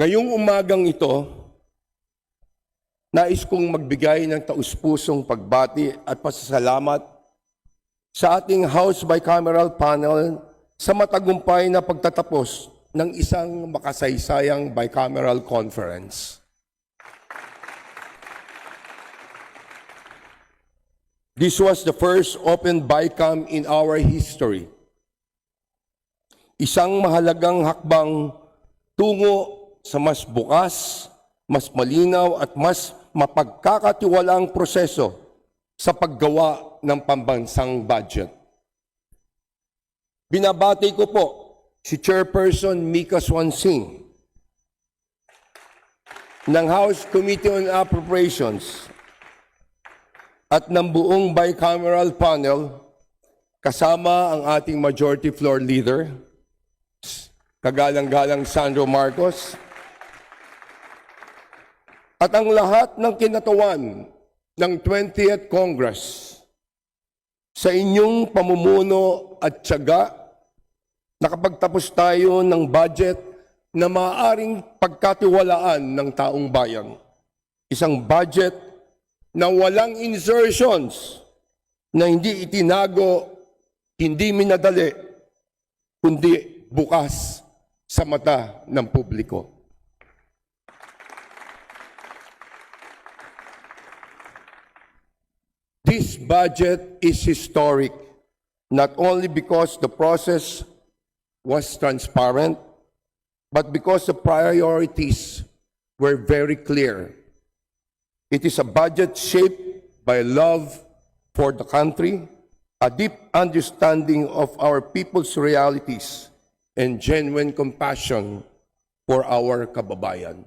Ngayong umagang ito, nais kong magbigay ng taus-pusong pagbati at pasasalamat sa ating House Bicameral Panel sa matagumpay na pagtatapos ng isang makasaysayang bicameral conference. This was the first open BICAM in our history. Isang mahalagang hakbang tungo sa mas bukas, mas malinaw at mas mapagkakatiwalaang proseso sa paggawa ng pambansang budget. Binabati ko po si Chairperson Mika Swansing ng House Committee on Appropriations at ng buong bicameral panel kasama ang ating Majority Floor Leader, kagalang-galang Sandro Marcos, at ang lahat ng kinatawan ng 20th Congress. Sa inyong pamumuno at tiyaga, nakapagtapos tayo ng budget na maaaring pagkatiwalaan ng taong bayan. Isang budget na walang insertions, na hindi itinago, hindi minadali, kundi bukas sa mata ng publiko. This budget is historic, not only because the process was transparent, but because the priorities were very clear. It is a budget shaped by love for the country, a deep understanding of our people's realities, and genuine compassion for our kababayan.